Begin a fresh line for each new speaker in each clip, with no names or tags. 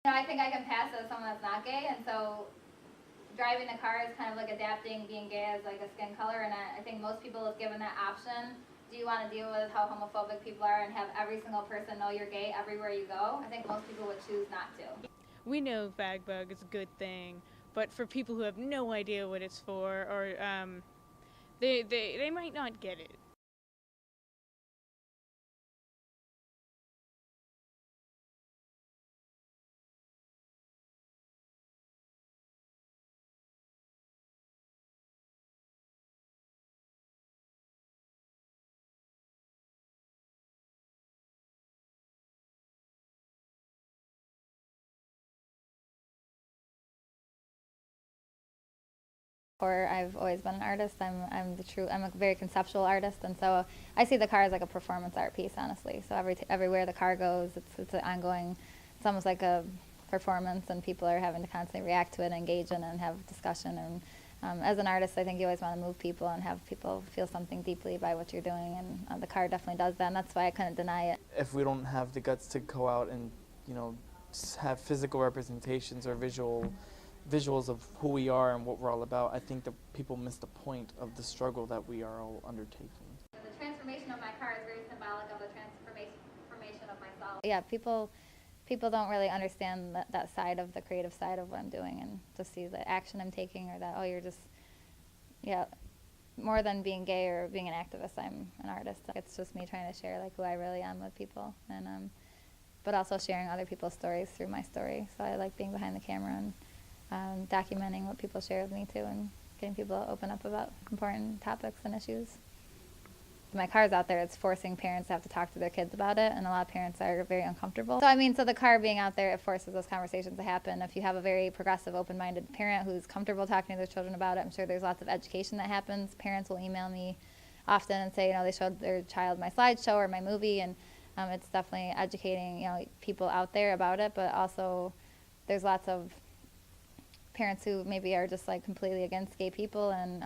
I think I can pass as someone that's not gay, and so driving the car is kind of like adapting being gay as like a skin color, and I think most people, if given that option, do you want to deal with how homophobic people are and have every single person know you're gay everywhere you go? I think most people would choose not to.
We know fagbug is a good thing, but for people who have no idea what it's for, or they might not get it.
Or I've always been an artist. I'm a very conceptual artist, and so I see the car as like a performance art piece, honestly. So everywhere the car goes, it's an ongoing. It's almost like a performance, and people are having to constantly react to it, and engage in it, and have discussion. And as an artist, I think you always want to move people and have people feel something deeply by what you're doing, and the car definitely does that. And that's why I couldn't deny it.
If we don't have the guts to go out and, have physical representations or visuals of who we are and what we're all about, I think that people miss the point of the struggle that we are all undertaking.
The transformation of my car is very symbolic of the transformation of myself. Yeah, people don't really understand that side of the creative side of what I'm doing, and just see the action I'm taking, or that, oh, you're just, yeah, more than being gay or being an activist, I'm an artist. It's just me trying to share like who I really am with people, and but also sharing other people's stories through my story. So I like being behind the camera and documenting what people share with me too, and getting people to open up about important topics and issues. My car's out there, it's forcing parents to have to talk to their kids about it, and a lot of parents are very uncomfortable. So the car being out there, it forces those conversations to happen. If you have a very progressive, open-minded parent who's comfortable talking to their children about it, I'm sure there's lots of education that happens. Parents will email me often and say, they showed their child my slideshow or my movie, and it's definitely educating, people out there about it, but also there's lots of parents who maybe are just like completely against gay people, and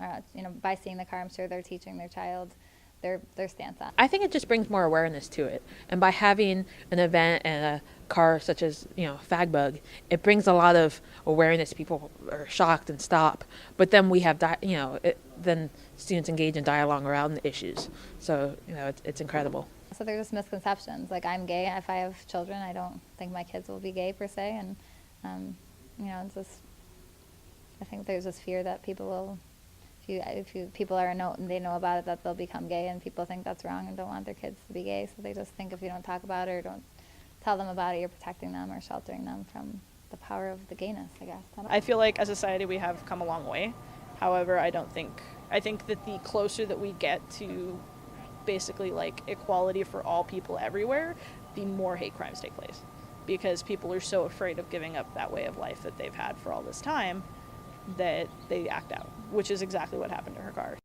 by seeing the car, I'm sure they're teaching their child their stance on it.
I think it just brings more awareness to it, and by having an event and a car such as Fagbug, it brings a lot of awareness. People are shocked and stop, but then we have then students engage in dialogue around the issues. So it's incredible.
So there's just misconceptions. Like, I'm gay. If I have children, I don't think my kids will be gay per se, and it's just, I think there's this fear that people will, if people are and they know about it, that they'll become gay, and people think that's wrong and don't want their kids to be gay. So they just think if you don't talk about it or don't tell them about it, you're protecting them or sheltering them from the power of the gayness, I guess.
I feel like as a society we have come a long way. However, I think that the closer that we get to basically like equality for all people everywhere, the more hate crimes take place, because people are so afraid of giving up that way of life that they've had for all this time that they act out, which is exactly what happened to her car.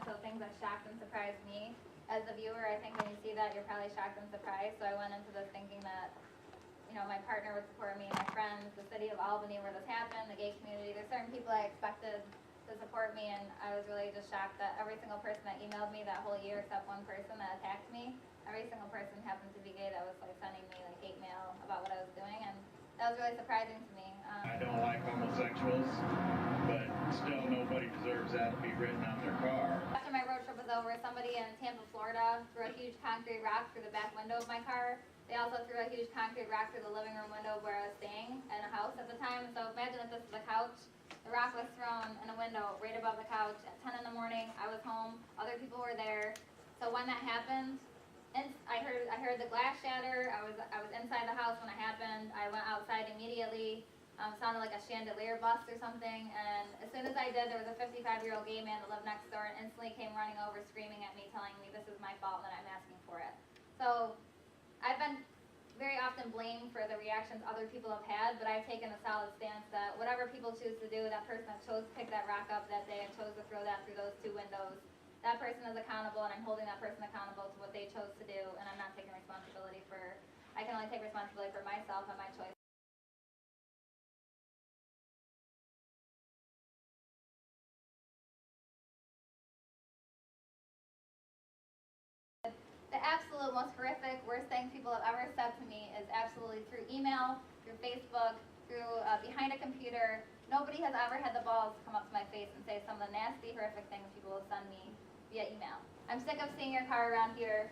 So things that shocked and surprised me as a viewer, I think when you see that, you're probably shocked and surprised. So I went into this thinking that, my partner would support me, my friends, the city of Albany where this happened, the gay community. There's certain people I expected to support me, and I was really just shocked that every single person that emailed me that whole year, except one person that attacked me, every single person happened to be gay that was like sending me like hate mail about what I was doing, and that was really surprising to me.
I don't like homosexuals, but still nobody deserves that to be written on their car.
After my road trip was over, somebody in Tampa, Florida threw a huge concrete rock through the back window of my car. They also threw a huge concrete rock through the living room window where I was staying in a house at the time. So imagine if this is a couch. The rock was thrown in a window right above the couch at 10 in the morning. I was home. Other people were there. So when that happened, and I heard the glass shatter. I was inside the house when it happened. I went outside immediately. Sounded like a chandelier bust or something. And as soon as I did, there was a 55-year-old gay man that lived next door and instantly came running over, screaming at me, telling me this is my fault and that I'm asking for it. So I've been very often blamed for the reactions other people have had, but I've taken a solid stance that whatever people choose to do, that person that chose to pick that rock up that day and chose to throw that through those two windows, that person is accountable, and I'm holding that person accountable to what they chose to do, and I'm not taking responsibility for, I can only take responsibility for myself and my choice. The absolute most horrific, worst thing people have ever said to me is absolutely through email, through Facebook, through behind a computer. Nobody has ever had the balls to come up to my face and say some of the nasty, horrific things people will send me via email. I'm sick of seeing your car around here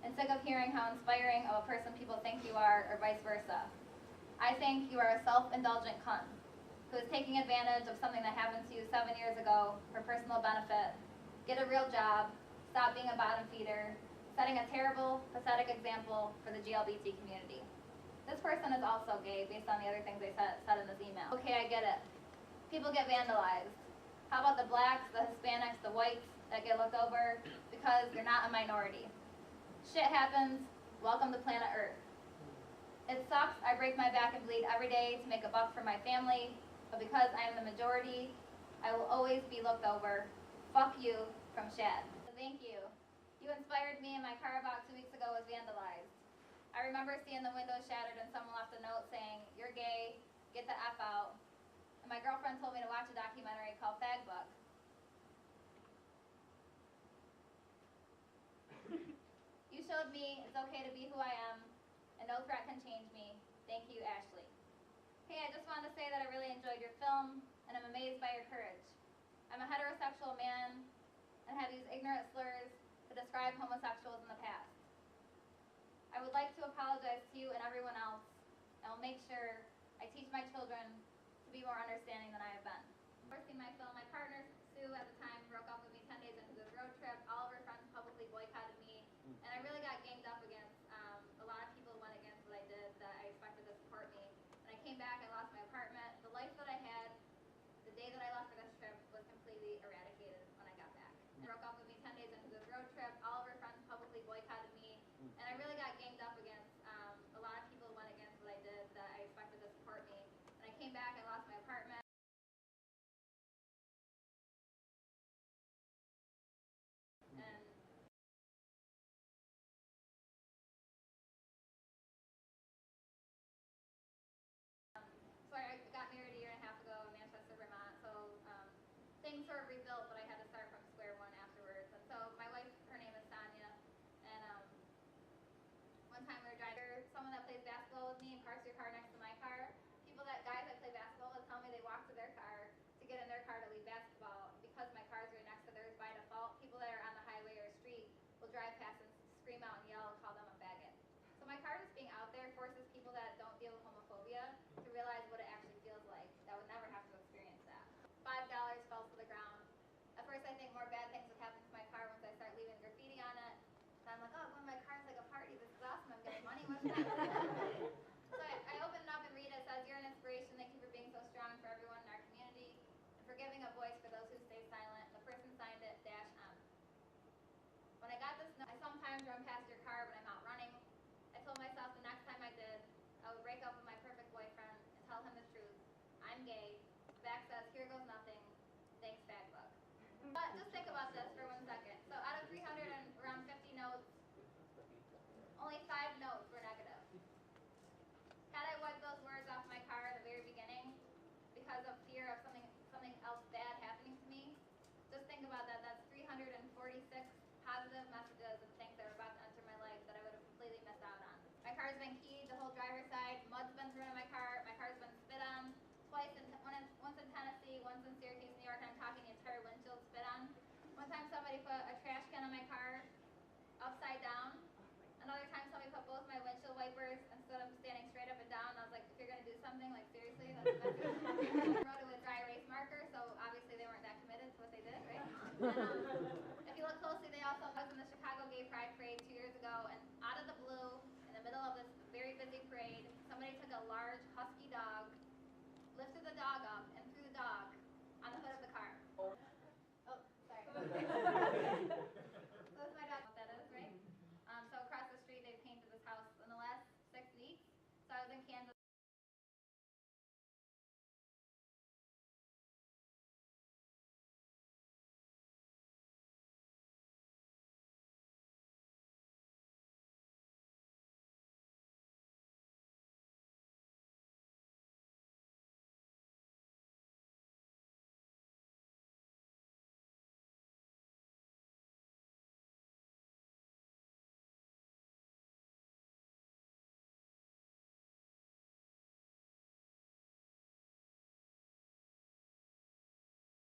and sick of hearing how inspiring of a person people think you are, or vice versa. I think you are a self-indulgent cunt who is taking advantage of something that happened to you 7 years ago for personal benefit. Get a real job, stop being a bottom feeder, setting a terrible, pathetic example for the GLBT community. This person is also gay based on the other things they said in this email. Okay, I get it. People get vandalized. How about the blacks, the Hispanics, the whites that get looked over because they're not a minority? Shit happens. Welcome to planet Earth. It sucks. I break my back and bleed every day to make a buck for my family, but because I am the majority, I will always be looked over. Fuck you, from Shad. Thank you. You inspired me, and my car about 2 weeks ago was vandalized. I remember seeing the window shattered and someone left a note saying, "You're gay, get the F out." And my girlfriend told me to watch a documentary called Fag Book. You showed me it's okay to be who I am, and no threat can change me. Thank you, Ashley. Hey, I just wanted to say that I really enjoyed your film, and I'm amazed by your courage. I'm a heterosexual man and have used ignorant slurs to describe homosexuals in the past. I would like to apologize to you and everyone else, and will make sure I teach my children to be more understanding than I have been. Working my film, my partner, Sue, at the time, broke up with me 10 days into this road trip. All of her friends publicly boycotted me, and I really got ganged up against. A lot of people went against what I did that I expected to support me. When I came back, I lost my apartment. The life that I had the day that I left for this trip was completely eradicated when I got back. They broke up with me 10 days into this road trip. All of her friends publicly boycotted me, and I really got ganged up against. A lot of people went against what I did that I expected to support me. When I came back, I lost my apartment. And so I got married a year and a half ago in Manchester, Vermont. So things sort of rebuilt, but I had to start from square one afterwards. And so my wife, her name is Sonia, and one time we were driving, someone that plays basketball with me and parks your car next to my car. Guys that play basketball will tell me they walk to their car to get in their car to leave basketball. Because my car is right next to theirs by default, people that are on the highway or street will drive past and scream out and yell and call them a faggot. So my car just being out there forces people that don't deal with homophobia to realize what it actually feels like, that would never have to experience that. $5 fell to the ground. At first I think more bad things would happen to my car once I start leaving graffiti on it. And I'm like, oh, when my car's like a party, this is awesome, I'm getting money, what's next? So I open it up and read it. It says, "You're an inspiration. Thank you for being so strong for everyone in our community and for giving a voice for those who stay silent." The person signed it, -M. When I got this note, I sometimes run past your car when I'm out running. I told myself the next time I did, I would break up with my perfect boyfriend and tell him the truth. I'm gay. The back says, "Here goes nothing. Thanks, Fag Book." But just think about this for 1 second. So out of 300 and around 50 notes, only 5 notes were negative. Wrote it with dry erase marker, so obviously they weren't that committed to what they did, right?